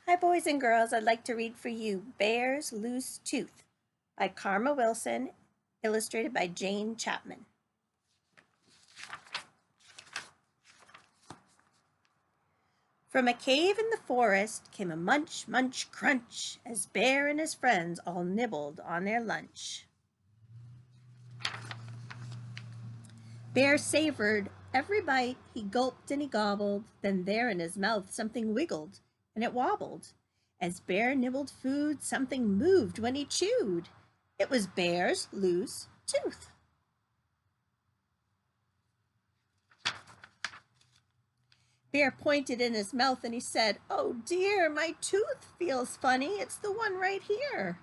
Hi, boys and girls. I'd like to read for you Bear's Loose Tooth by Karma Wilson, illustrated by Jane Chapman. From a cave in the forest came a munch, munch, crunch, as Bear and his friends all nibbled on their lunch. Bear savored every bite, he gulped and he gobbled, then there in his mouth something wiggled, and it wobbled. As Bear nibbled food, something moved when he chewed. It was Bear's loose tooth. Bear pointed in his mouth and he said, "Oh dear, my tooth feels funny. It's the one right here."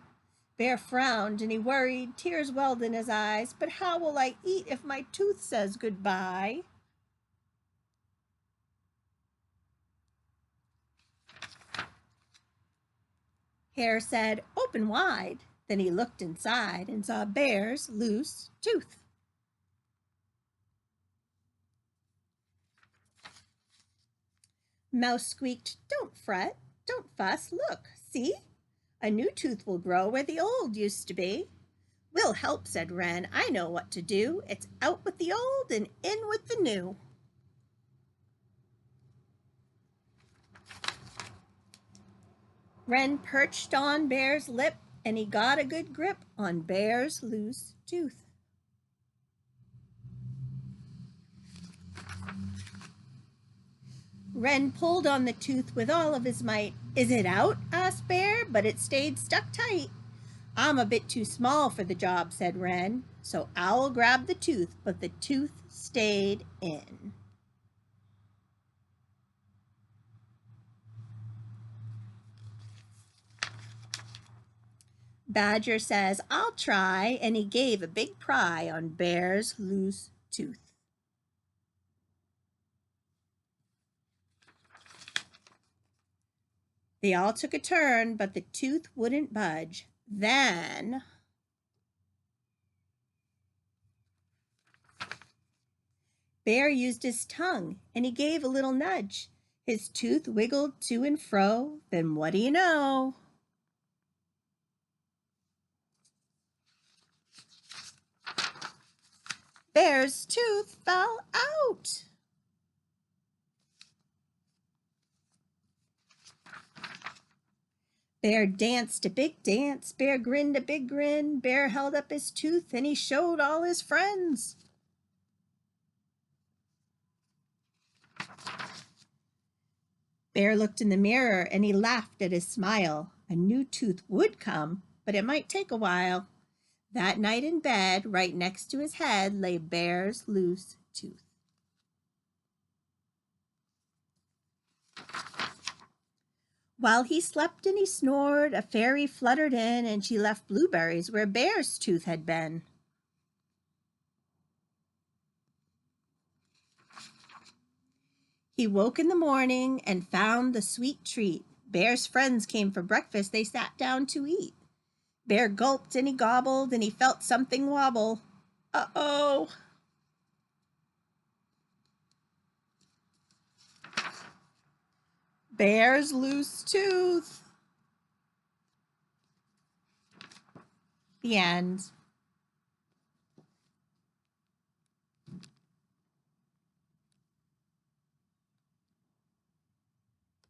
Bear frowned and he worried, tears welled in his eyes. "But how will I eat if my tooth says goodbye?" Hare said, "Open wide." Then he looked inside and saw Bear's loose tooth. Mouse squeaked, "Don't fret, don't fuss, look, see? A new tooth will grow where the old used to be." "We'll help," said Wren. "I know what to do. It's out with the old and in with the new." Wren perched on Bear's lip and he got a good grip on Bear's loose tooth. Wren pulled on the tooth with all of his might. "Is it out?" asked Bear, but it stayed stuck tight. "I'm a bit too small for the job," said Wren. So Owl grabbed the tooth, but the tooth stayed in. Badger says, "I'll try," and he gave a big pry on Bear's loose tooth. They all took a turn, but the tooth wouldn't budge. Then Bear used his tongue and he gave a little nudge. His tooth wiggled to and fro. Then what do you know? Bear's tooth fell out. Bear danced a big dance. Bear grinned a big grin. Bear held up his tooth and he showed all his friends. Bear looked in the mirror and he laughed at his smile. A new tooth would come, but it might take a while. That night in bed, right next to his head, lay Bear's loose tooth. While he slept and he snored, a fairy fluttered in and she left blueberries where Bear's tooth had been. He woke in the morning and found the sweet treat. Bear's friends came for breakfast. They sat down to eat. Bear gulped and he gobbled and he felt something wobble. Uh-oh. Bear's loose tooth. The end.